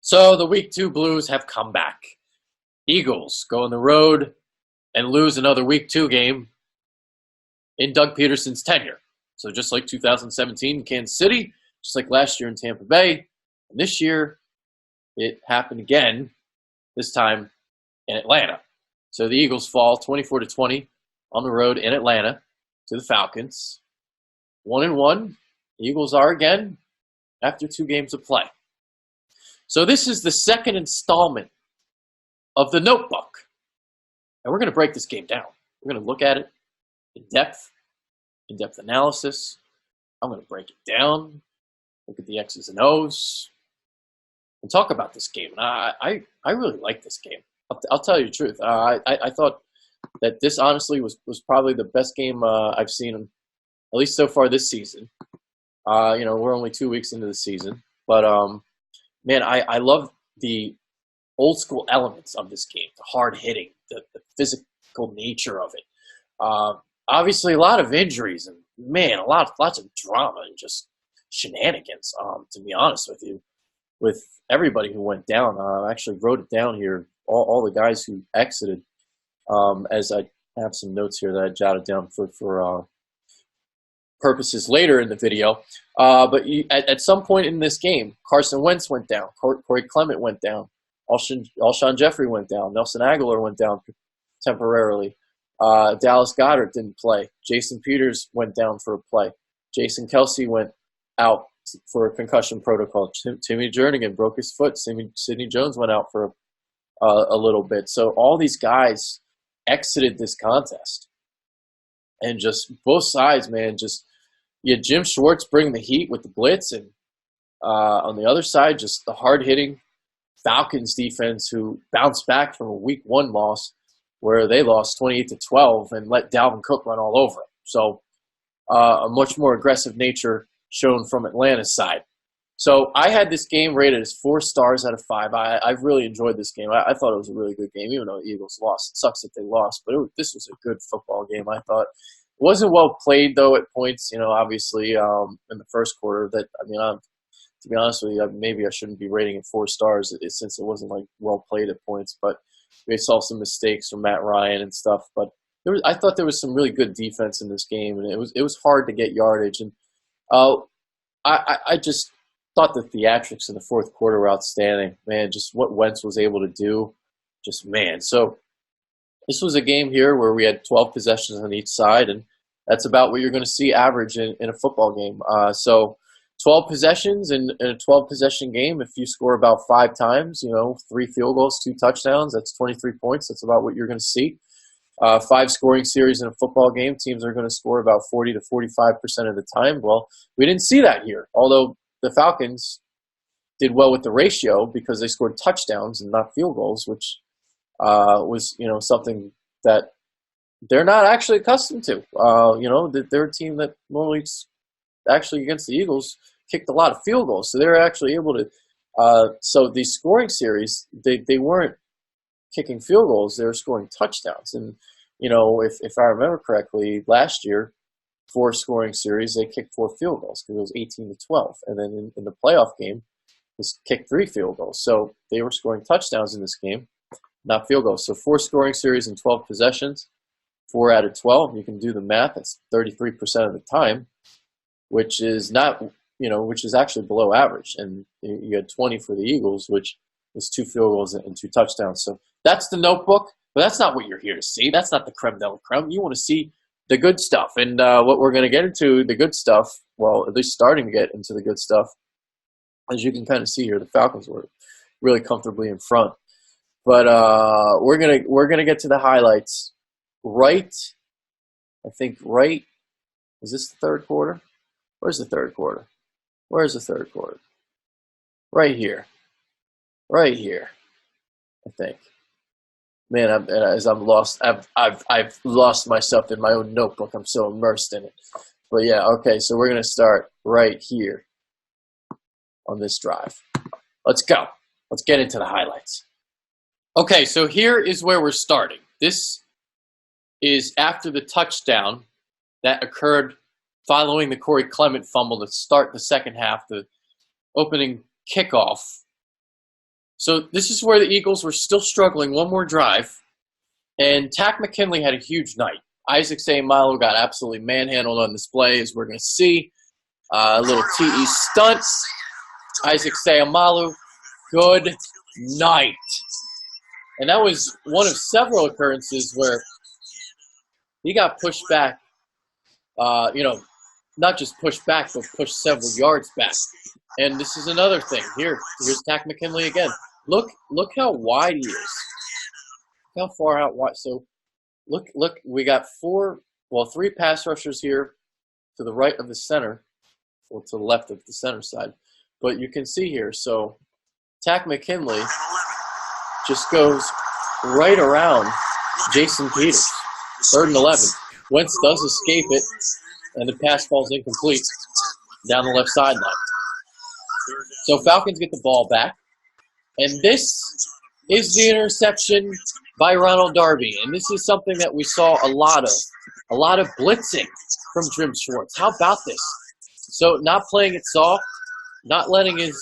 So the Week 2 Blues have come back. Eagles go on the road and lose another Week 2 game in Doug Peterson's tenure. So just like 2017 in Kansas City, just like last year in Tampa Bay, and this year it happened again, this time in Atlanta. So the Eagles fall 24-20 on the road in Atlanta to the Falcons. 1-1. The Eagles are again after 2 games of play. So this is the second installment of the Notebook. And we're going to break this game down. We're going to look at it in-depth analysis. I'm going to break it down, look at the X's and O's, and talk about this game. And I really like this game. I'll tell you the truth. I thought that this honestly was probably the best game I've seen, at least so far this season. We're only 2 weeks into the season. But, man, I love the old school elements of this game, the hard hitting, the physical nature of it. Obviously, a lot of injuries and, man, lots of drama and just shenanigans, to be honest with you, with everybody who went down. I actually wrote it down here, all the guys who exited, as I have some notes here that I jotted down for purposes later in the video. But at some point in this game, Carson Wentz went down, Corey Clement went down, Alshon Jeffrey went down, Nelson Aguilar went down temporarily. Dallas Goedert didn't play. Jason Peters went down for a play. Jason Kelsey went out for a concussion protocol. Timmy Jernigan broke his foot. Sidney Jones went out for a little bit. So all these guys exited this contest. And just both sides, man, you had Jim Schwartz bring the heat with the blitz, and on the other side, just the hard-hitting Falcons defense who bounced back from a Week 1 loss where they lost 28-12 and let Dalvin Cook run all over them. So a much more aggressive nature shown from Atlanta's side. So I had this game rated as 4 stars out of 5. I've really enjoyed this game. I thought it was a really good game, even though the Eagles lost. It sucks that they lost, but this was a good football game, I thought. It wasn't well played, though, at points, obviously, in the first quarter. To be honest with you, maybe I shouldn't be rating it 4 stars since it wasn't, well played at points. But we saw some mistakes from Matt Ryan and stuff. But I thought there was some really good defense in this game, and it was hard to get yardage. And I just thought the theatrics in the fourth quarter were outstanding. Man, just what Wentz was able to do, just man. So this was a game here where we had 12 possessions on each side, and that's about what you're going to see average in a football game. So 12 possessions in a 12-possession game, if you score about 5 times, 3 field goals, 2 touchdowns, that's 23 points. That's about what you're going to see. 5 scoring series in a football game, teams are going to score about 40 to 45% of the time. Well, we didn't see that here, although the Falcons did well with the ratio because they scored touchdowns and not field goals, which was something that they're not actually accustomed to. They're a team that normally actually against the Eagles kicked a lot of field goals, so they're actually able to. So the scoring series, they weren't kicking field goals; they were scoring touchdowns. And if I remember correctly, last year, 4 scoring series, they kicked 4 field goals because it was 18-12, and then in the playoff game, they kicked 3 field goals. So they were scoring touchdowns in this game, not field goals. So 4 scoring series and 12 possessions, 4 out of 12. You can do the math. That's 33% of the time, which is not, which is actually below average. And you had 20 for the Eagles, which was 2 field goals and 2 touchdowns. So that's the Notebook, but that's not what you're here to see. That's not the creme de la creme. You want to see the good stuff. And what we're going to get into, the good stuff, well, at least starting to get into the good stuff, as you can kind of see here, the Falcons were really comfortably in front. But we're gonna get to the highlights right. I think right. Is this the third quarter? Where's the third quarter? Where's the third quarter? Right here. Right here. I think. Man, I'm lost. I've lost myself in my own notebook. I'm so immersed in it. But yeah, okay. So we're gonna start right here on this drive. Let's go. Let's get into the highlights. Okay, so here is where we're starting. This is after the touchdown that occurred following the Corey Clement fumble to start the second half, the opening kickoff So this is where the Eagles were still struggling. One more drive. And Tack McKinley had a huge night. Isaac Seumalo got absolutely manhandled on display, as we're going to see. A little TE stunt. Isaac Seumalo, good night. And that was one of several occurrences where he got pushed back, not just pushed back, but pushed several yards back. And this is another thing. Here's Tack McKinley again. Look how wide he is. Look how far out wide. So look, we got three pass rushers here to the right of the center, or to the left of the center side. But you can see here, so Tack McKinley just goes right around Jason Peters. 3rd and 11. Wentz does escape it, and the pass falls incomplete down the left sideline. So Falcons get the ball back. And this is the interception by Ronald Darby. And this is something that we saw a lot of blitzing from Jim Schwartz. How about this? So not playing it soft, not letting his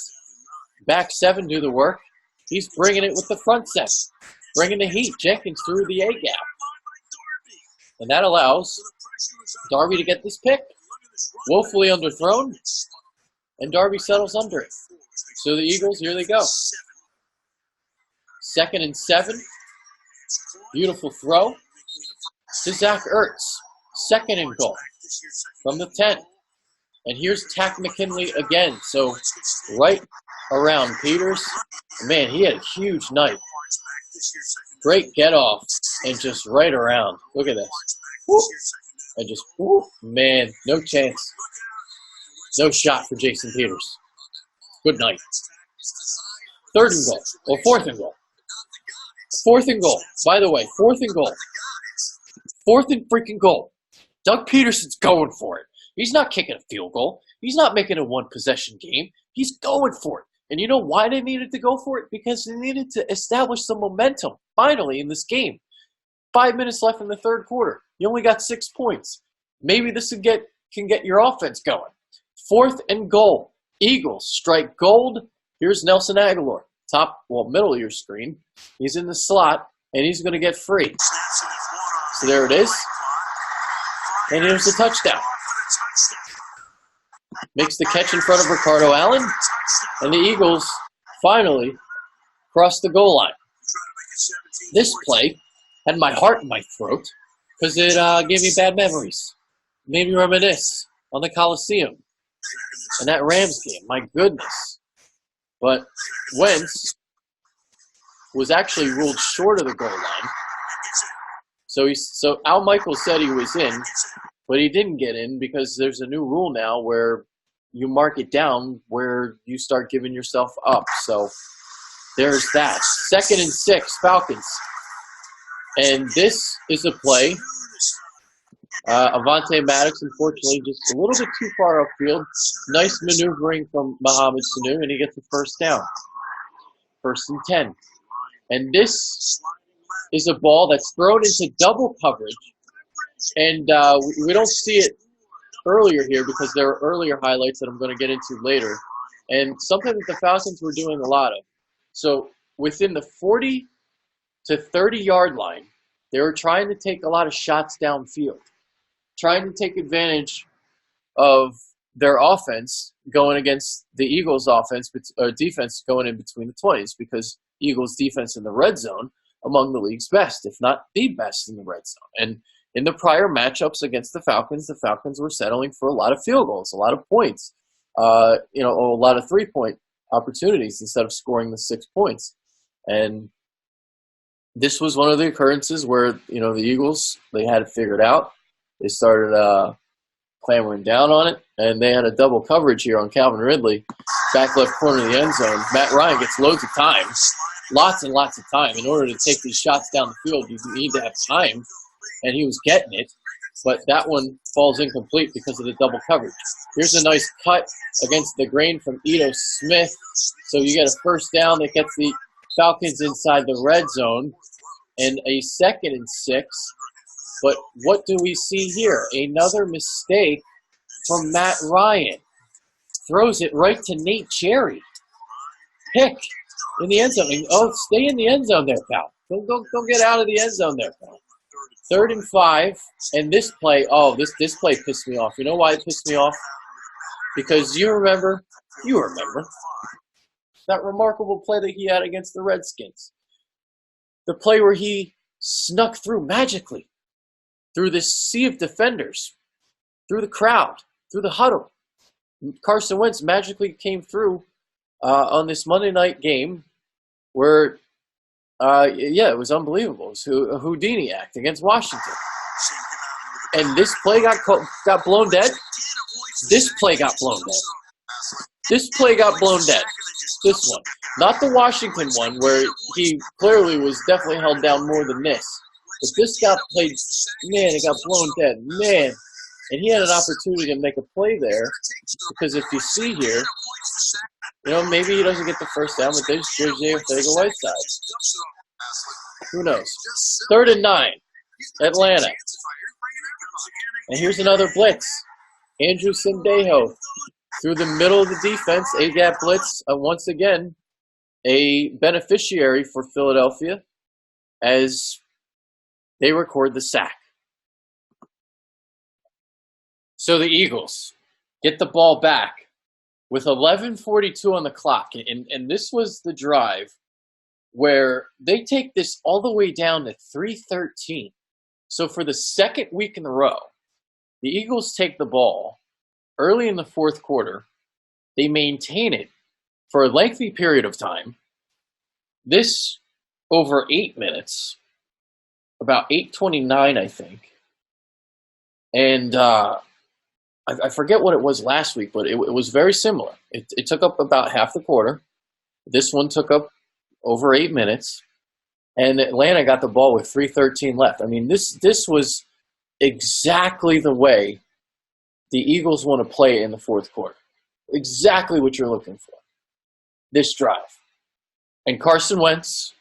back seven do the work. He's bringing it with the front seven, bringing the heat. Jenkins through the A-gap. And that allows Darby to get this pick. Woefully underthrown. And Darby settles under it. So the Eagles, here they go. 2nd and 7. Beautiful throw to Zach Ertz. 2nd and goal from the 10. And here's Tack McKinley again. So right around Peters. Man, he had a huge night. Great get off and just right around. Look at this. Woo. And just, man, no chance. No shot for Jason Peters. Good night. 3rd and goal. Or 4th and goal. 4th and goal. By the way, 4th and goal. 4th and freaking goal. Doug Peterson's going for it. He's not kicking a field goal. He's not making a one-possession game. He's going for it. And you know why they needed to go for it? Because they needed to establish some momentum, finally, in this game. 5 minutes left in the 3rd quarter. You only got 6 points. Maybe this can get your offense going. 4th and goal. Eagles strike gold. Here's Nelson Aguilar. Middle of your screen. He's in the slot, and he's going to get free. So there it is. And here's the touchdown. Makes the catch in front of Ricardo Allen, and the Eagles finally cross the goal line. This play had my heart in my throat because it gave me bad memories. Made me reminisce on the Coliseum and that Rams game. My goodness. But Wentz was actually ruled short of the goal line. So Al Michaels said he was in, but he didn't get in because there's a new rule now where you mark it down where you start giving yourself up. So there's that. 2nd and 6, Falcons. And this is a play. Avonte Maddox, unfortunately, just a little bit too far upfield. Nice maneuvering from Mohamed Sanu, and he gets the first down. 1st and 10. And this is a ball that's thrown into double coverage. And we don't see it earlier here because there are earlier highlights that I'm going to get into later. And something that the Falcons were doing a lot of. So within the 40 to 30-yard line, they were trying to take a lot of shots downfield, trying to take advantage of their offense going against the Eagles' defense going in between the 20s, because Eagles' defense in the red zone among the league's best, if not the best in the red zone. And in the prior matchups against the Falcons were settling for a lot of field goals, a lot of points, a lot of 3-point opportunities instead of scoring the 6 points. And this was one of the occurrences where, the Eagles, they had it figured out. They started clambering down on it, and they had a double coverage here on Calvin Ridley, back left corner of the end zone. Matt Ryan gets loads of time, lots and lots of time. In order to take these shots down the field, you need to have time, and he was getting it. But that one falls incomplete because of the double coverage. Here's a nice cut against the grain from Ito Smith. So you get a first down that gets the Falcons inside the red zone, and a 2nd and 6. But what do we see here? Another mistake from Matt Ryan. Throws it right to Nate Cherry. Pick. in the end zone. Oh, stay in the end zone there, pal. Don't get out of the end zone there, pal. 3rd and 5, and this play. Oh, this play pissed me off. You know why it pissed me off? Because you remember that remarkable play that he had against the Redskins. The play where he snuck through magically through this sea of defenders, through the crowd, through the huddle. Carson Wentz magically came through on this Monday night game where, it was unbelievable. It was a Houdini act against Washington. And this play got blown dead. This play got blown dead. This play got blown dead. This one. Not the Washington one, where he clearly was definitely held down more than this. But this got played, man, it got blown dead. Man. And he had an opportunity to make a play there. Because if you see here, maybe he doesn't get the first down, but there's J.J. Ortega-Whiteside. Who knows? 3rd and 9, Atlanta. And here's another blitz. Andrew Sendejo through the middle of the defense, A-gap blitz, once again, a beneficiary for Philadelphia as they record the sack. So the Eagles get the ball back with 11:42 on the clock. And this was the drive where they take this all the way down to 3:13. So for the second week in a row, the Eagles take the ball early in the fourth quarter. They maintain it for a lengthy period of time. This over 8 minutes, about 8:29, I think. And I forget what it was last week, but it was very similar. It took up about half the quarter. This one took up over 8 minutes. And Atlanta got the ball with 3:13 left. I mean, this was exactly the way the Eagles want to play in the fourth quarter. Exactly what you're looking for. This drive. And Carson Wentz,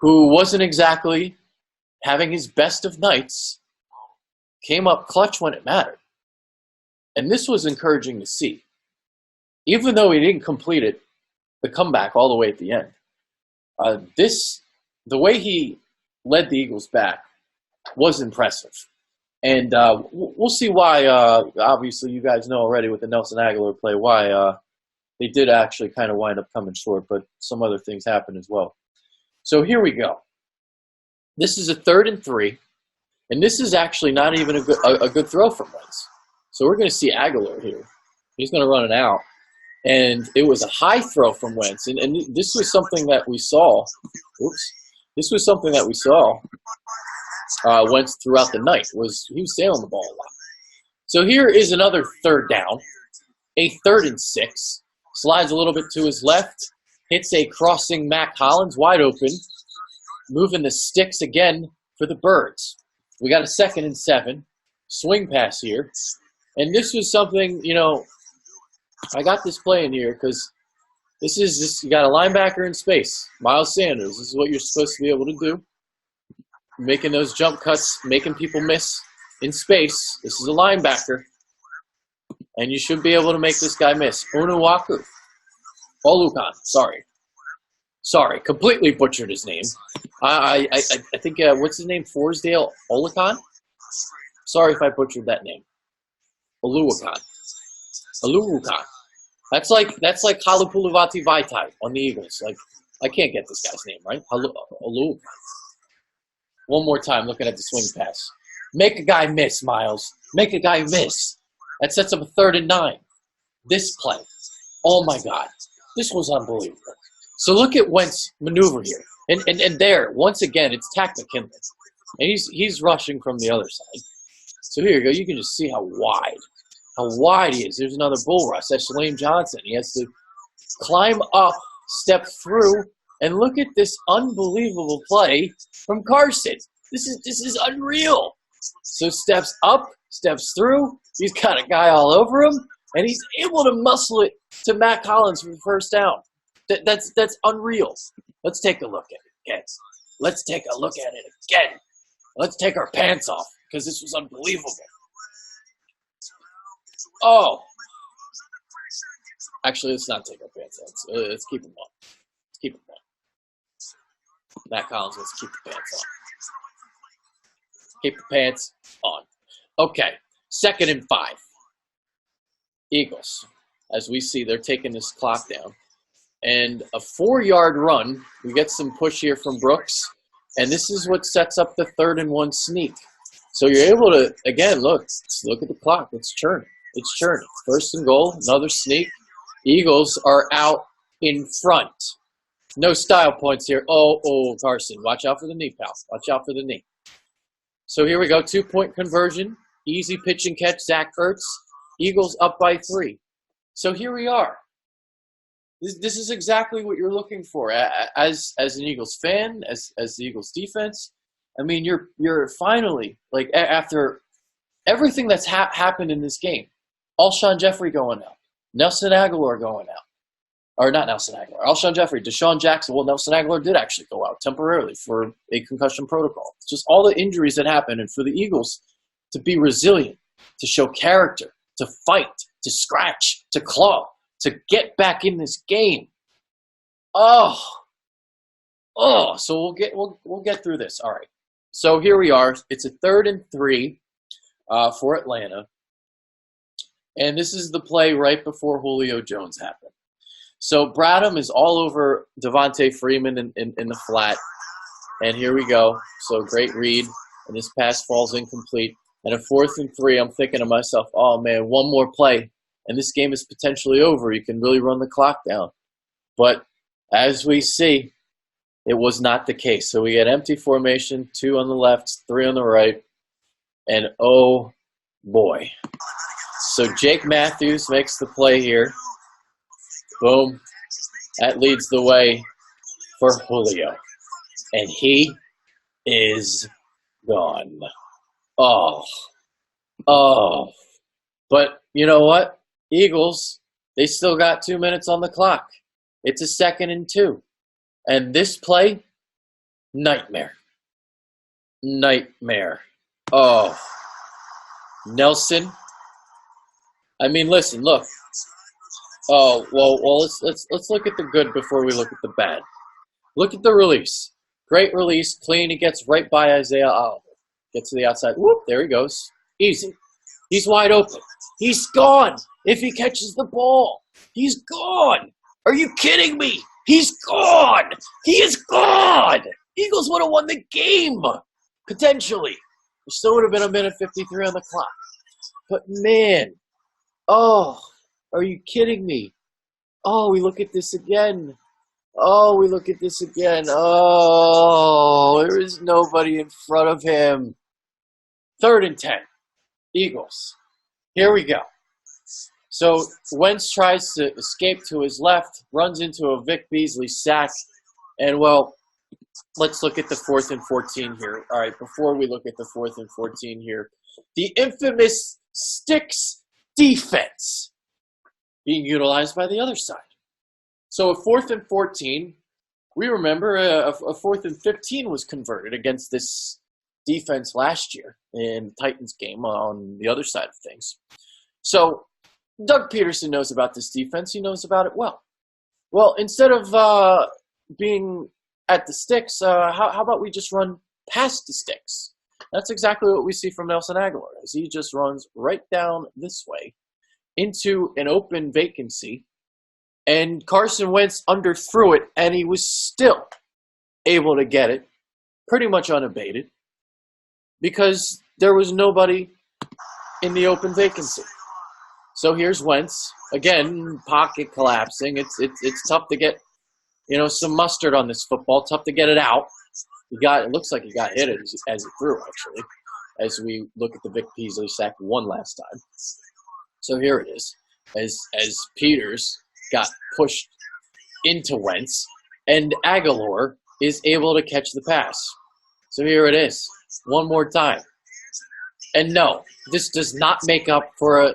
who wasn't exactly having his best of nights, came up clutch when it mattered. And this was encouraging to see. Even though he didn't complete it, the comeback all the way at the end. The way he led the Eagles back was impressive. And we'll see why, obviously you guys know already with the Nelson Aguilar play, why they did actually kind of wind up coming short, but some other things happened as well. So here we go. This is a 3rd and 3, and this is actually not even a good throw from Wentz. So we're going to see Aguilar here. He's going to run it out. And it was a high throw from Wentz. And this was something that we saw. This was something that we saw Wentz throughout the night. He was sailing the ball a lot. So here is another 3rd down. A 3rd and 6. Slides a little bit to his left. Hits a crossing Mac Hollins wide open. Moving the sticks again for the Birds. We got a 2nd and 7. Swing pass here. And this was something, I got this play in here because you got a linebacker in space, Miles Sanders. This is what you're supposed to be able to do. Making those jump cuts, making people miss in space. This is a linebacker. And you should be able to make this guy miss. Onuaku. Olukan, sorry, completely butchered his name. I think, what's his name? Forsdale Olukan? Sorry if I butchered that name. Oluwakan. That's like Halapuluvati Vaitai on the Eagles. Like, I can't get this guy's name right. Oluwakan. One more time, looking at the swing pass. Make a guy miss, Miles. Make a guy miss. That sets up a 3rd and 9. This play. Oh my God. This was unbelievable. So look at Wentz maneuver here. And there, once again, it's Takk McKinley. And he's rushing from the other side. So here you go. You can just see how wide he is. There's another bull rush. That's Shalane Johnson. He has to climb up, step through, and look at this unbelievable play from Carson. This is unreal. So steps up, steps through. He's got a guy all over him, and he's able to muscle it to Mac Hollins for the first down. That's unreal. Let's take a look at it again. Let's take a look at it again. Let's take our pants off because this was unbelievable. Oh. Actually, let's not take our pants off. Let's keep them on. Keep it down. Matt Collins wants to keep the pants on. Keep the pants on. Okay, 2nd and 5. Eagles. As we see, they're taking this clock down. And a 4-yard run. We get some push here from Brooks. And this is what sets up the 3rd and 1 sneak. So you're able to, again, look at the clock. It's churning. It's churning. 1st and goal, another sneak. Eagles are out in front. No style points here. Oh, Carson. Watch out for the knee, pal. Watch out for the knee. So here we go. 2-point conversion. Easy pitch and catch. Zach Ertz. Eagles up by 3. So here we are. This is exactly what you're looking for as an Eagles fan, as the Eagles defense. I mean, you're finally, like, after everything that's happened in this game, Alshon Jeffrey going out, Nelson Aguilar going out, or not Nelson Aguilar, Alshon Jeffrey, Deshaun Jackson. Well, Nelson Aguilar did actually go out temporarily for a concussion protocol. It's just all the injuries that happened, and for the Eagles to be resilient, to show character, to fight, to scratch, to claw, to get back in this game. So we'll get through this. All right. So here we are. It's a 3rd and 3 for Atlanta. And this is the play right before Julio Jones happened. So Bradham is all over Devontae Freeman in the flat. And here we go. So great read. And this pass falls incomplete. And a 4th and 3, I'm thinking to myself, oh, man, one more play, and this game is potentially over. You can really run the clock down. But as we see, it was not the case. So we get empty formation, 2 on the left, 3 on the right. And, oh, boy. So Jake Matthews makes the play here. Boom. That leads the way for Julio. And he is gone. But you know what? Eagles, they still got 2 minutes on the clock. It's a 2nd and 2. And this play, nightmare. Nightmare. Nelson. I mean, listen, look. Let's look at the good before we look at the bad. Look at the release. Great release, clean. He gets right by Isaiah Oliver. Gets to the outside. Whoop, there he goes. Easy. He's wide open. He's gone. If he catches the ball, he's gone. Are you kidding me? He's gone. He is gone. Eagles would have won the game, potentially. There still would have been a minute 53 on the clock. But, man, are you kidding me? We look at this again. There is nobody in front of him. 3rd and 10. Eagles. Here we go. So Wentz tries to escape to his left, runs into a Vic Beasley sack, and, well, let's look at the 4th and 14 here. All right, before we look at the 4th and 14 here, the infamous sticks defense being utilized by the other side. So a 4th and 14, we remember a 4th and 15 was converted against this defense last year in the Titans game on the other side of things. So Doug Peterson knows about this defense. He knows about it well. Well, instead of being at the sticks, how about we just run past the sticks? That's exactly what we see from Nelson Aguilar, as he just runs right down this way into an open vacancy. And Carson Wentz underthrew it, and he was still able to get it pretty much unabated because there was nobody in the open vacancy. So here's Wentz. Again, pocket collapsing. It's tough to get, some mustard on this football. Tough to get it out. It looks like he got hit as he threw, actually, as we look at the Vic Beasley sack one last time. So here it is, as Peters got pushed into Wentz, and Aguilar is able to catch the pass. So here it is, one more time. And no, this does not make up for a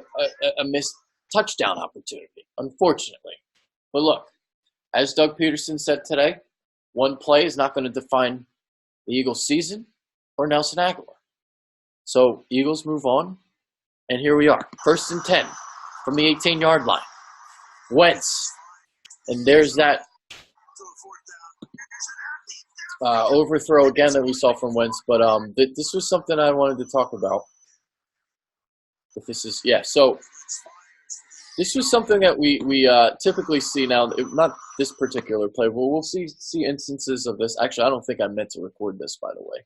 missed touchdown opportunity, unfortunately. But look, as Doug Peterson said today, one play is not going to define the Eagles' season or Nelson Aguilar. So Eagles move on, and here we are, 1st and 10 from the 18-yard line. Wentz, and there's that overthrow again that we saw from Wentz, but this was something I wanted to talk about. If this is so this was something that we typically see now. Not this particular play, but we'll see instances of this. Actually, I don't think I meant to record this, by the way.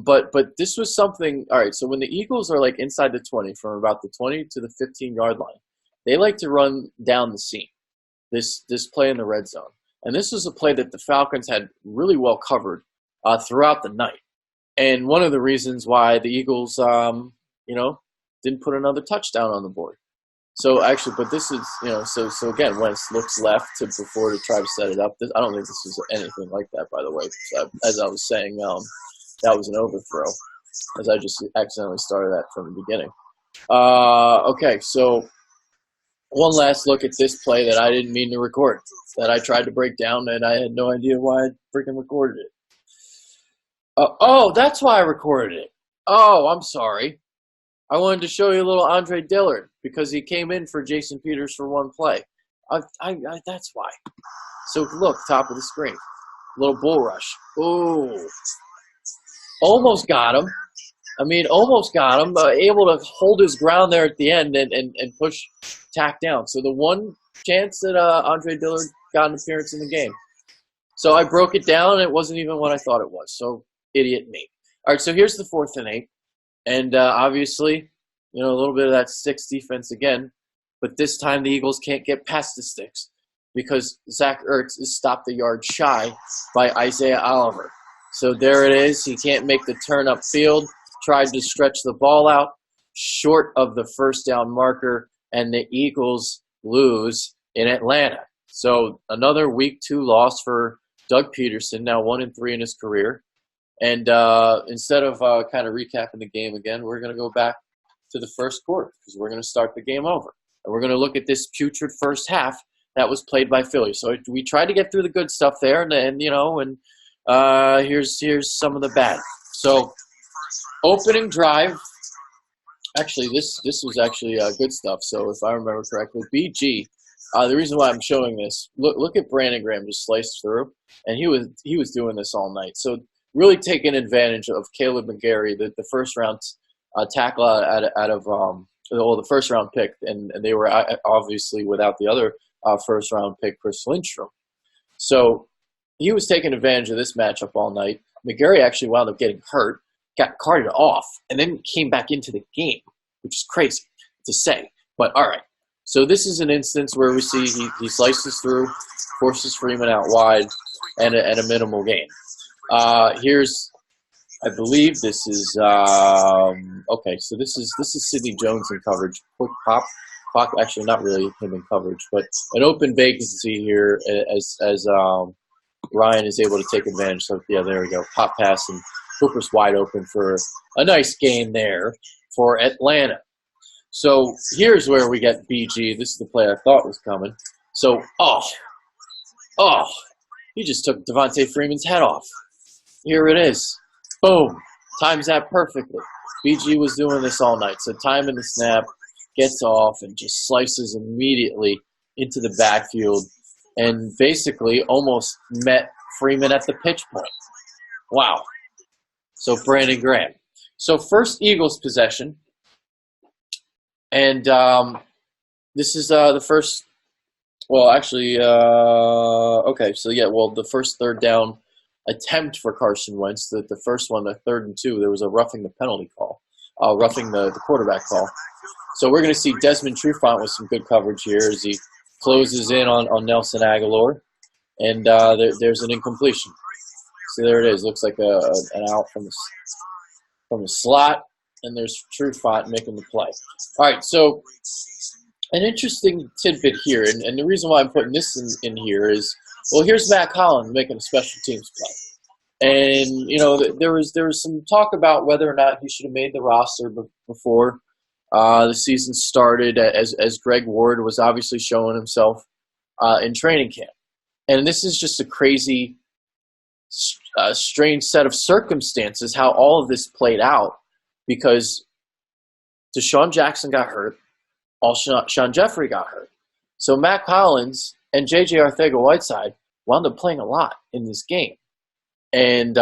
But this was something. All right, so when the Eagles are like inside the 20, from about the 20 to the 15-yard line, they like to run down the seam. This play in the red zone, and this was a play that the Falcons had really well covered throughout the night. And one of the reasons why the Eagles, didn't put another touchdown on the board. So actually, but this is, so again, Wentz looks left before to try to set it up. I don't think this was anything like that, by the way. As I was saying, that was an overthrow, as I just accidentally started that from the beginning. Okay, so one last look at this play that I didn't mean to record, that I tried to break down, and I had no idea why I freaking recorded it. Oh, that's why I recorded it. Oh, I'm sorry. I wanted to show you a little Andre Dillard because he came in for Jason Peters for one play. That's why. So look, top of the screen. Little bull rush. Ooh. Almost got him. Almost got him. Able to hold his ground there at the end and push tack down. So the one chance that Andre Dillard got an appearance in the game. So I broke it down, and it wasn't even what I thought it was. So idiot me. All right, so here's the 4th and 8. And obviously, a little bit of that sticks defense again. But this time the Eagles can't get past the sticks because Zach Ertz is stopped a yard shy by Isaiah Oliver. So there it is. He can't make the turn upfield. Tried to stretch the ball out short of the first down marker, and the Eagles lose in Atlanta. So another week 2 loss for Doug Peterson, now 1-3 in his career. And instead of kind of recapping the game again, we're going to go back to the first quarter because we're going to start the game over. And we're going to look at this putrid first half that was played by Philly. So we tried to get through the good stuff there, and here's some of the bad. So opening drive, actually this was actually good stuff. So if I remember correctly, BG. The reason why I'm showing this, look at Brandon Graham just sliced through, and he was doing this all night. So really taking advantage of Caleb McGarry, the first round tackle out of the first round pick, and they were obviously without the other first round pick, Chris Lindstrom. So he was taking advantage of this matchup all night. McGarry actually wound up getting hurt, got carted off, and then came back into the game, which is crazy to say. But all right. So this is an instance where we see he slices through, forces Freeman out wide, and a minimal gain. Here's, I believe this is okay. So this is Sidney Jones in coverage. Quick pop, actually not really him in coverage, but an open vacancy here as Ryan is able to take advantage. So yeah, there we go. Pop pass, and Hooper's wide open for a nice gain there for Atlanta. So here's where we get BG. This is the play I thought was coming. So, he just took Devontae Freeman's head off. Here it is. Boom. Times that perfectly. BG was doing this all night. So timing the snap, gets off, and just slices immediately into the backfield and basically almost met Freeman at the pitch point. Wow. So Brandon Graham. So first Eagles possession. And this is the first, well, actually, okay, so yeah, well, the first third down attempt for Carson Wentz, the first one, the 3rd and 2, there was a roughing the penalty call, roughing the quarterback call. So we're going to see Desmond Trufant with some good coverage here as he closes in on Nelson Aguilar, and there's an incompletion. So there it is, looks like an out from the slot. And there's Trufant making the play. All right, so an interesting tidbit here, and the reason why I'm putting this in here is, well, here's Matt Collins making a special teams play. And, there was some talk about whether or not he should have made the roster before the season started, as Greg Ward was obviously showing himself in training camp. And this is just a crazy, strange set of circumstances, how all of this played out. Because Deshaun Jackson got hurt, Alshon Jeffrey got hurt. So Matt Collins and J.J. Arcega-Whiteside wound up playing a lot in this game. And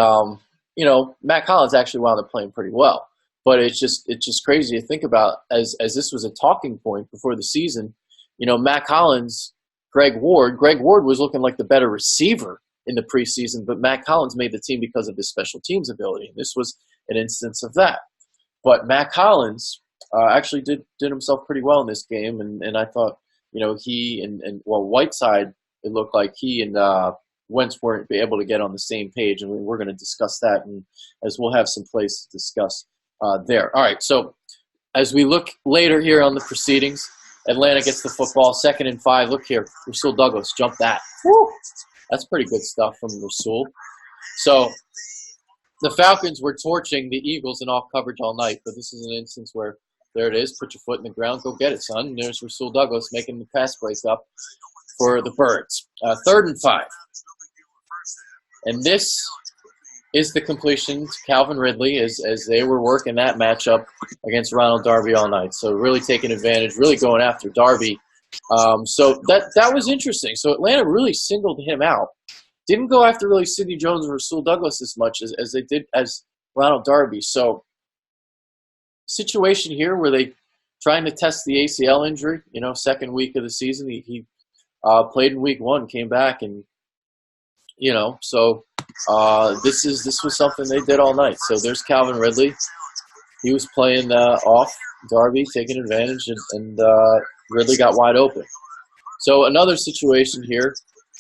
Matt Collins actually wound up playing pretty well. But it's just crazy to think about as this was a talking point before the season. Matt Collins, Greg Ward was looking like the better receiver in the preseason, but Matt Collins made the team because of his special teams ability. This was an instance of that. But Matt Collins actually did himself pretty well in this game, and I thought he and Whiteside, it looked like he and Wentz weren't able to get on the same page, and we're going to discuss that, and as we'll have some plays to discuss there. All right, so as we look later here on the proceedings, Atlanta gets the football, 2nd and 5. Look here, Rasul Douglas, jump that. Woo! That's pretty good stuff from Rasul. So the Falcons were torching the Eagles in off coverage all night, but this is an instance where there it is, put your foot in the ground, go get it, son. And there's Rasul Douglas making the pass break up for the Birds. 3rd and 5. And this is the completion to Calvin Ridley as they were working that matchup against Ronald Darby all night. So really taking advantage, really going after Darby. So that was interesting. So Atlanta really singled him out. Didn't go after really Sidney Jones or Rasul Douglas as much as they did as Ronald Darby. So situation here where they trying to test the ACL injury, 2nd week of the season. He played in week 1, came back, and so this was something they did all night. So there's Calvin Ridley. He was playing off Darby, taking advantage, and Ridley got wide open. So another situation here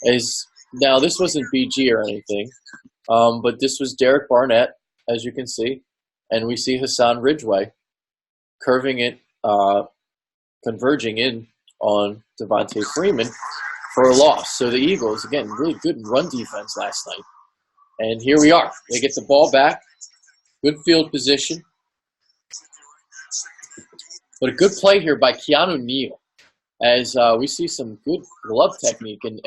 is, now this wasn't BG or anything, but this was Derek Barnett, as you can see, and we see Hassan Ridgeway curving it, converging in on Devontae Freeman for a loss. So the Eagles, again, really good run defense last night. And here we are. They get the ball back. Good field position. But a good play here by Keanu Neal as we see some good glove technique. And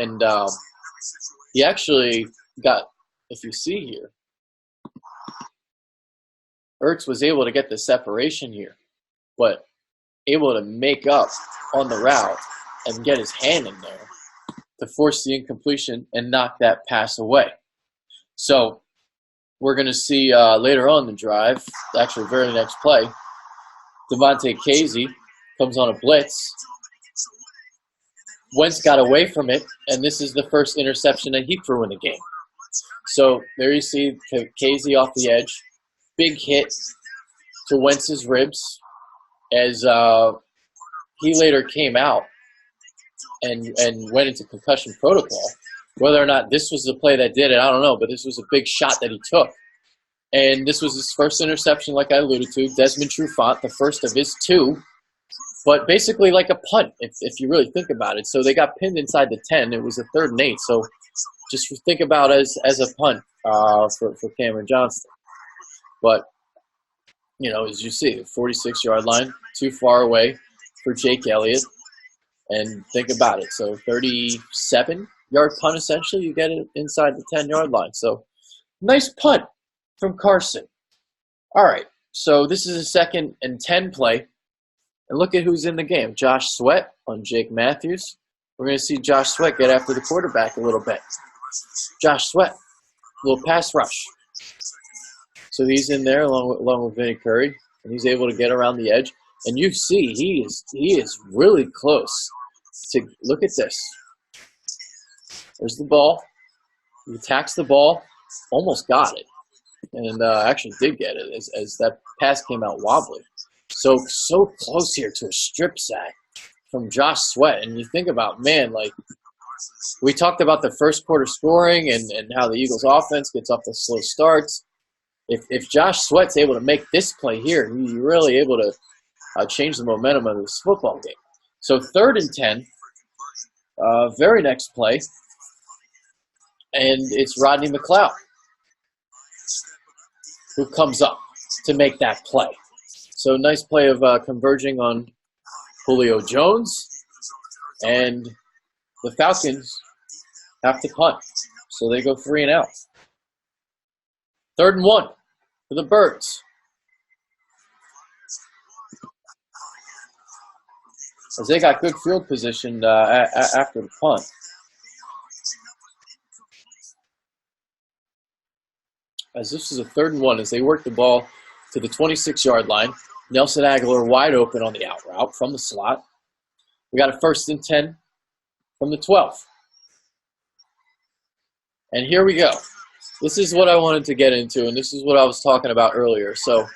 he actually got, if you see here, Ertz was able to get the separation here, but able to make up on the route and get his hand in there to force the incompletion and knock that pass away. So we're going to see later on in the drive, actually very next play, Devontae Casey comes on a blitz. Wentz got away from it, and this is the first interception that he threw in the game. So there you see Casey off the edge. Big hit to Wentz's ribs as he later came out and went into concussion protocol. Whether or not this was the play that did it, I don't know, but this was a big shot that he took. And this was his first interception, like I alluded to. Desmond Trufant, the first of his 2, but basically like a punt, if you really think about it. So they got pinned inside the 10. It was a 3rd and 8. So just think about it as a punt for Cameron Johnston. But, as you see, the 46-yard line, too far away for Jake Elliott. And think about it. So 37-yard punt, essentially. You get it inside the 10-yard line. So nice punt from Carson. All right. So this is a 2nd and 10 play. And look at who's in the game. Josh Sweat on Jake Matthews. We're going to see Josh Sweat get after the quarterback a little bit. Josh Sweat, a little pass rush. So he's in there along with Vinny Curry, and he's able to get around the edge. And you see he is really close to, look at this. There's the ball. He attacks the ball, almost got it, and actually did get it as that pass came out wobbly. So close here to a strip sack from Josh Sweat. And you think about, man, like we talked about the first quarter scoring and how the Eagles offense gets off the slow starts. If Josh Sweat's able to make this play here, he's really able to change the momentum of this football game. So 3rd and 10, very next play, and it's Rodney McLeod who comes up to make that play. So nice play of converging on Julio Jones, and the Falcons have to punt. So they go 3 and out. 3rd and 1 for the Birds. As they got good field position after the punt. as this is a 3rd and 1, as they work the ball to the 26-yard line. Nelson Aguilar wide open on the out route from the slot. We got a 1st and 10 from the 12. And here we go. This is what I wanted to get into, and this is what I was talking about earlier. So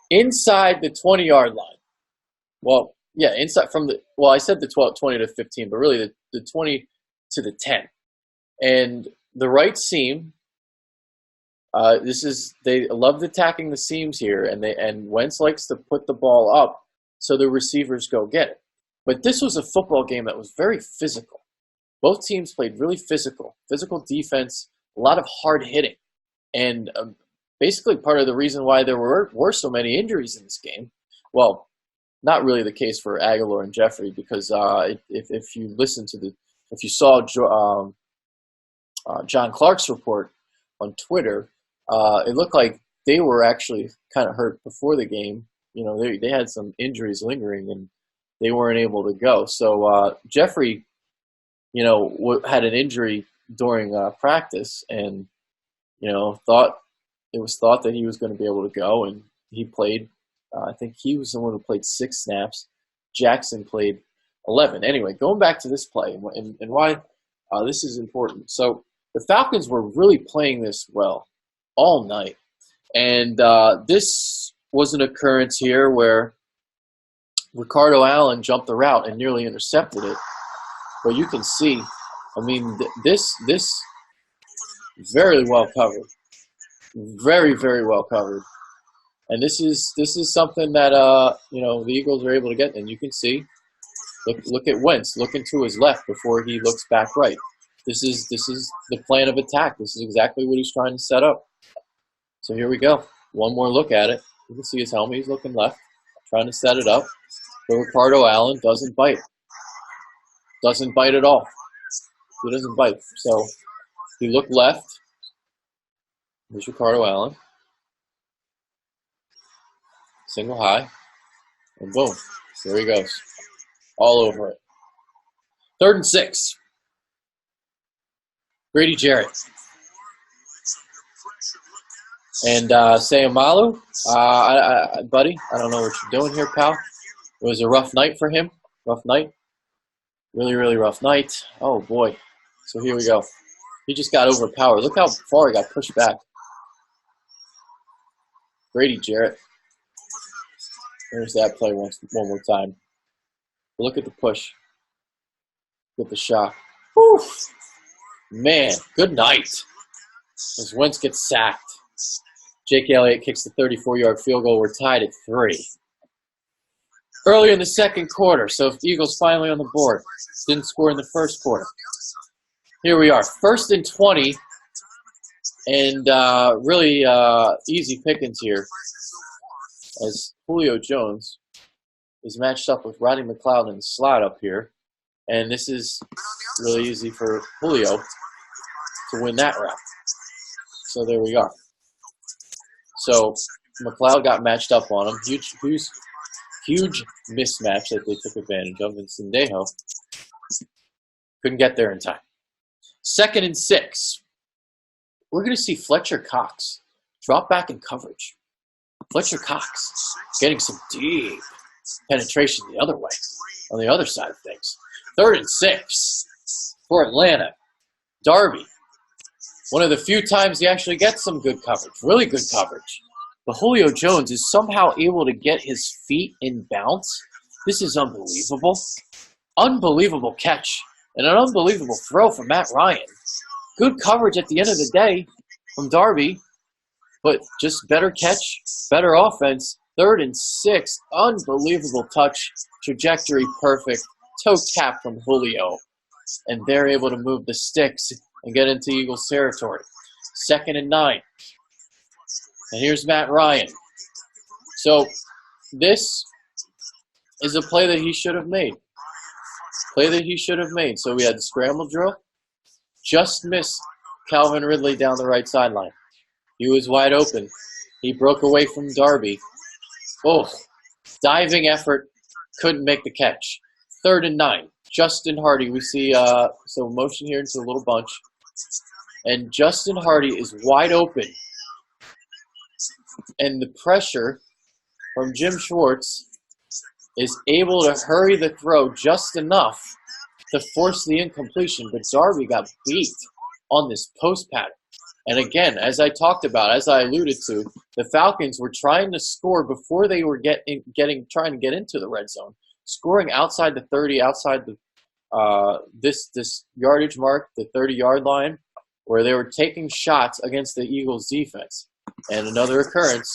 inside the 20-yard line. Well, yeah, inside from the, well, I said the 20 to 15, but really the 20 to the 10. And the right seam, they loved attacking the seams here, and Wentz likes to put the ball up so the receivers go get it. But this was a football game that was very physical. Both teams played really physical defense, a lot of hard hitting. And basically part of the reason why there were so many injuries in this game, well, not really the case for Aguilar and Jeffrey, because if you listen to if you saw John Clark's report on Twitter, it looked like they were actually kind of hurt before the game. You know, they had some injuries lingering and they weren't able to go. So Jeffrey, you know, had an injury during practice, and you know, it was thought that he was going to be able to go, and he played. I think he was the one who played 6 snaps. Jackson played 11. Anyway, going back to this play and why this is important. So the Falcons were really playing this well all night. And this was an occurrence here where Ricardo Allen jumped the route and nearly intercepted it. But you can see, I mean, this very well covered. Very, very well covered. And this is something that you know, the Eagles are able to get. And you can see, look at Wentz looking to his left before he looks back right. This is the plan of attack. This is exactly what he's trying to set up. So here we go. One more look at it. You can see his helmet. He's looking left, trying to set it up. But Ricardo Allen doesn't bite. Doesn't bite at all. He doesn't bite. So he looked left. Here's Ricardo Allen. Single high, and boom, there he goes, all over it. 3rd and 6. Grady Jarrett and Sayamalu, buddy, I don't know what you're doing here, pal. It was a rough night for him. Rough night, really, really rough night. Oh boy. So here we go. He just got overpowered. Look how far he got pushed back. Grady Jarrett. There's that play one more time. Look at the push. Look at the shot. Whew. Man, good night. As Wentz gets sacked. Jake Elliott kicks the 34-yard field goal. We're tied at 3. Earlier in the 2nd quarter, so the Eagles finally on the board. Didn't score in the 1st quarter. Here we are, 1st and 20. And really easy pickings here, as Julio Jones is matched up with Rodney McLeod in the slot up here. And this is really easy for Julio to win that route. So there we are. So McLeod got matched up on him. Huge mismatch that they took advantage of. And Sendejo couldn't get there in time. 2nd and 6. We're going to see Fletcher Cox drop back in coverage. Fletcher Cox getting some deep penetration the other way, on the other side of things. 3rd and 6 for Atlanta. Darby, one of the few times he actually gets some good coverage, really good coverage. But Julio Jones is somehow able to get his feet in bounce. This is unbelievable. Unbelievable catch and an unbelievable throw from Matt Ryan. Good coverage at the end of the day from Darby, but just better catch, better offense. 3rd and 6, unbelievable touch, trajectory perfect, toe tap from Julio, and they're able to move the sticks and get into Eagles territory. 2nd and 9, and here's Matt Ryan. So this is a play that he should have made. So we had the scramble drill. Just missed Calvin Ridley down the right sideline. He was wide open. He broke away from Darby. Oh, diving effort. Couldn't make the catch. 3rd and 9. Justin Hardy. We see so motion here into a little bunch. And Justin Hardy is wide open And the pressure from Jim Schwartz is able to hurry the throw just enough to force the incompletion. But Darby got beat on this post pattern. And again, as I talked about, as I alluded to, the Falcons were trying to score before they were trying to get into the red zone, scoring outside the 30, outside the this yardage mark, the 30-yard line, where they were taking shots against the Eagles' defense. And another occurrence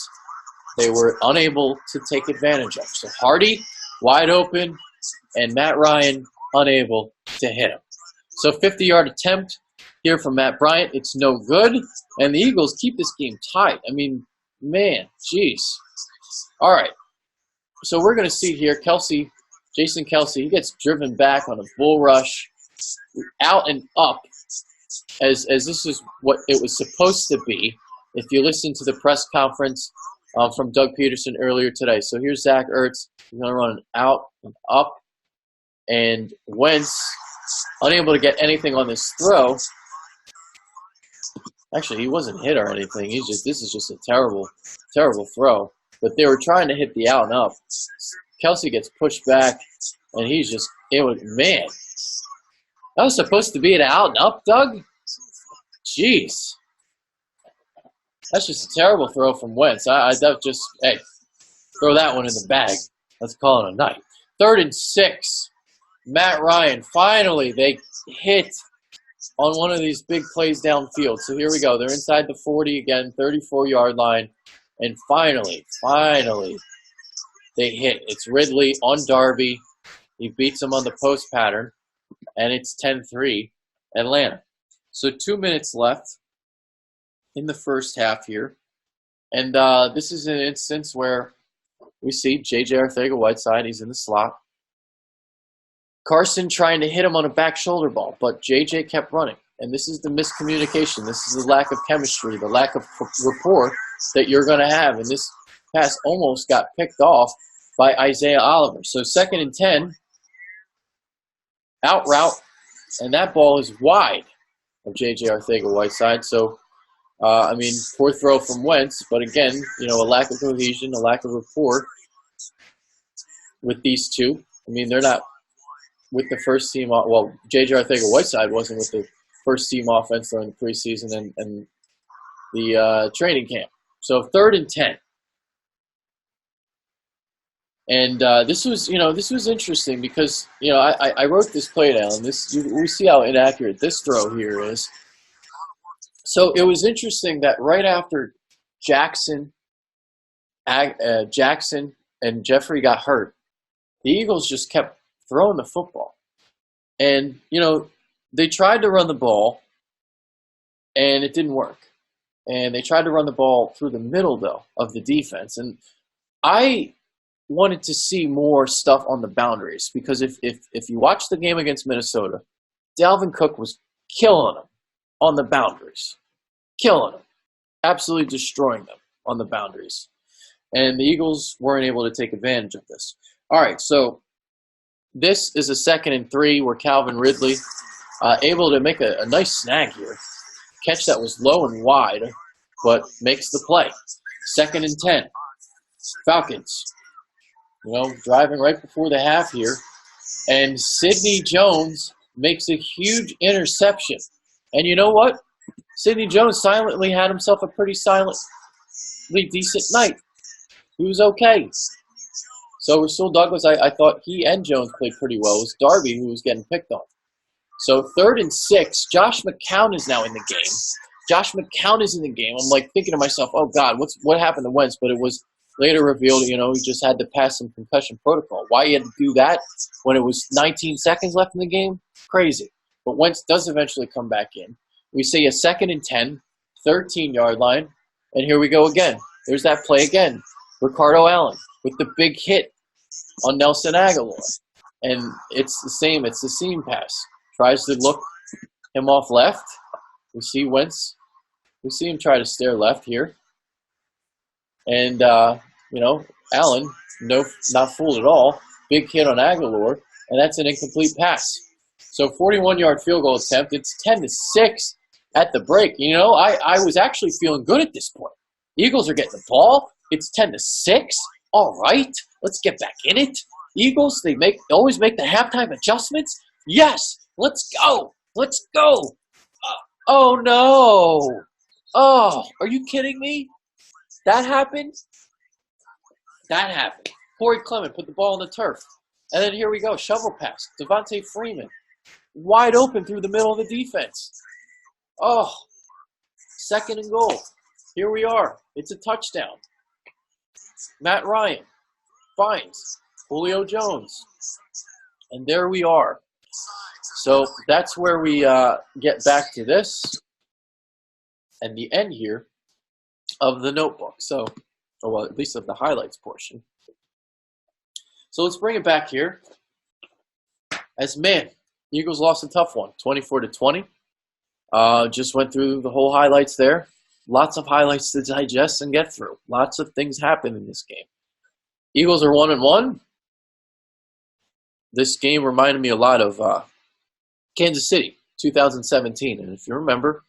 they were unable to take advantage of. So Hardy wide open, and Matt Ryan unable to hit him. So 50-yard attempt here from Matt Bryant. It's no good, and the Eagles keep this game tight. I mean, man, jeez. All right, so we're going to see here Jason Kelce, he gets driven back on a bull rush, out and up, as this is what it was supposed to be, if you listen to the press conference from Doug Peterson earlier today. So here's Zach Ertz. He's going to run out and up, and Wentz, unable to get anything on this throw. Actually, he wasn't hit or anything. This is just a terrible, terrible throw. But they were trying to hit the out and up. Kelce gets pushed back, and man. That was supposed to be an out and up, Doug? Jeez. That's just a terrible throw from Wentz. Hey, throw that one in the bag. Let's call it a night. 3rd and 6. Matt Ryan, finally, they hit on one of these big plays downfield. So here we go. They're inside the 40 again, 34-yard line. And finally, they hit. It's Ridley on Darby. He beats him on the post pattern. And it's 10-3 Atlanta. So 2 minutes left in the first half here. And this is an instance where we see J.J. Arcega-Whiteside. He's in the slot. Carson trying to hit him on a back shoulder ball, but J.J. kept running. And this is the miscommunication. This is the lack of chemistry, the lack of rapport that you're going to have. And this pass almost got picked off by Isaiah Oliver. So 2nd and 10, out route, and that ball is wide of J.J. Arcega-Whiteside. So, poor throw from Wentz, but again, a lack of cohesion, a lack of rapport with these two. They're not with the first team. Well, J.J. Arcega-Whiteside wasn't with the first team offense during the preseason and the training camp. So 3rd and 10. And this was interesting because, I wrote this play down. We see how inaccurate this throw here is. So it was interesting that right after Jackson and Jeffrey got hurt, the Eagles just kept throwing the football. And, they tried to run the ball, and it didn't work. And they tried to run the ball through the middle, though, of the defense. And I wanted to see more stuff on the boundaries because if you watch the game against Minnesota, Dalvin Cook was killing them on the boundaries. Killing them. Absolutely destroying them on the boundaries. And the Eagles weren't able to take advantage of this. All right, so this is a 2nd and 3 where Calvin Ridley able to make a nice snag here. Catch that was low and wide, but makes the play. 2nd and 10. Falcons, driving right before the half here. And Sidney Jones makes a huge interception. And you know what? Sidney Jones silently had himself a pretty silently decent night. He was okay. So Rasul Douglas, I thought he and Jones played pretty well. It was Darby who was getting picked on. So 3rd and 6, Josh McCown is now in the game. Josh McCown is in the game. I'm thinking to myself, oh God, what happened to Wentz? But it was later revealed, he just had to pass some concussion protocol. Why he had to do that when it was 19 seconds left in the game? Crazy. But Wentz does eventually come back in. We see a 2nd and 10, 13-yard line, and here we go again. There's that play again. Ricardo Allen with the big hit on Nelson Aguilar. And it's the same. It's the seam pass. Tries to look him off left. We see Wentz. We see him try to stare left here. And, Allen, not fooled at all. Big hit on Aguilar, and that's an incomplete pass. So 41-yard field goal attempt. It's 10-6 at the break. I was actually feeling good at this point. Eagles are getting the ball. It's 10-6. All right, let's get back in it. Eagles, they always make the halftime adjustments. Yes, let's go. Let's go. Oh no. Oh, are you kidding me? That happened? That happened. Corey Clement put the ball on the turf. And then here we go. Shovel pass. Devontae Freeman. Wide open through the middle of the defense. Oh, 2nd and goal. Here we are. It's a touchdown. Matt Ryan finds Julio Jones. And there we are. So that's where we get back to this and the end here of the notebook. So, well, at least of the highlights portion. So let's bring it back here. As man, Eagles lost a tough one, 24-20. Just went through the whole highlights there. Lots of highlights to digest and get through. Lots of things happen in this game. Eagles are 1-1. This game reminded me a lot of Kansas City, 2017. And if you remember,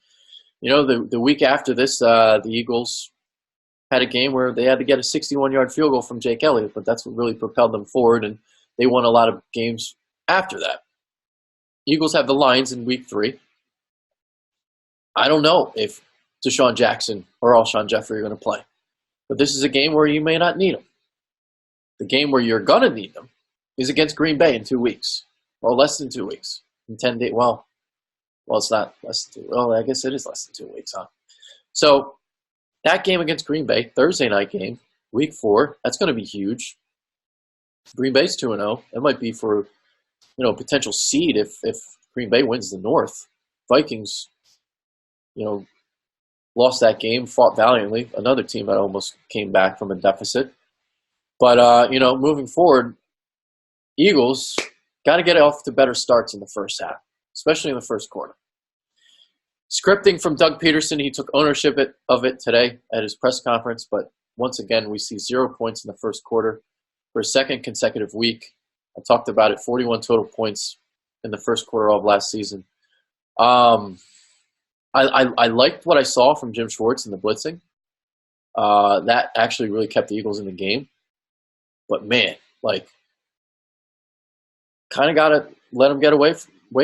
you know, the week after this, the Eagles had a game where they had to get a 61-yard field goal from Jake Elliott, but that's what really propelled them forward, and they won a lot of games after that. Eagles have the Lions in week 3. I don't know if Deshaun Jackson or Alshon Jeffrey are going to play, but this is a game where you may not need them. The game where you're going to need them is against Green Bay in 2 weeks, or less than 2 weeks, in 10 days. Well, it's not less than 2. Well, I guess it is less than 2 weeks, huh? So that game against Green Bay, Thursday night game, week 4, that's going to be huge. Green Bay's 2-0. That might be for, you know, a potential seed if Green Bay wins the North. Vikings, you know, lost that game, fought valiantly. Another team that almost came back from a deficit. But, you know, moving forward, Eagles got to get off to better starts in the first half, especially in the first quarter. Scripting from Doug Peterson. He took ownership of it today at his press conference, but once again, we see 0 points in the first quarter for a second consecutive week. I talked about it, 41 total points in the first quarter of last season. I liked what I saw from Jim Schwartz in the blitzing. That actually really kept the Eagles in the game. But man, like, kind of got to let them get away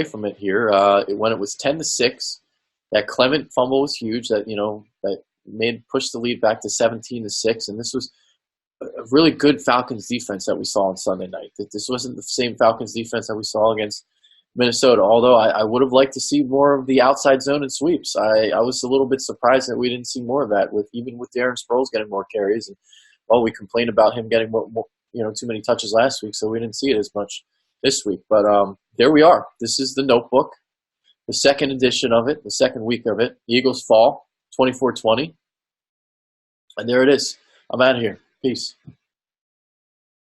from it here. When it was 10-6, that Clement fumble was huge. That, you know, that pushed the lead back to 17-6, and this was a really good Falcons defense that we saw on Sunday night. This wasn't the same Falcons defense that we saw against Minnesota, although I would have liked to see more of the outside zone and sweeps. I was a little bit surprised that we didn't see more of that, even with Darren Sproles getting more carries. And, well, we complained about him getting more, you know, too many touches last week, so we didn't see it as much this week. But there we are. This is the notebook, the second edition of it, the second week of it. The Eagles fall 24-20. And there it is. I'm out of here. Peace.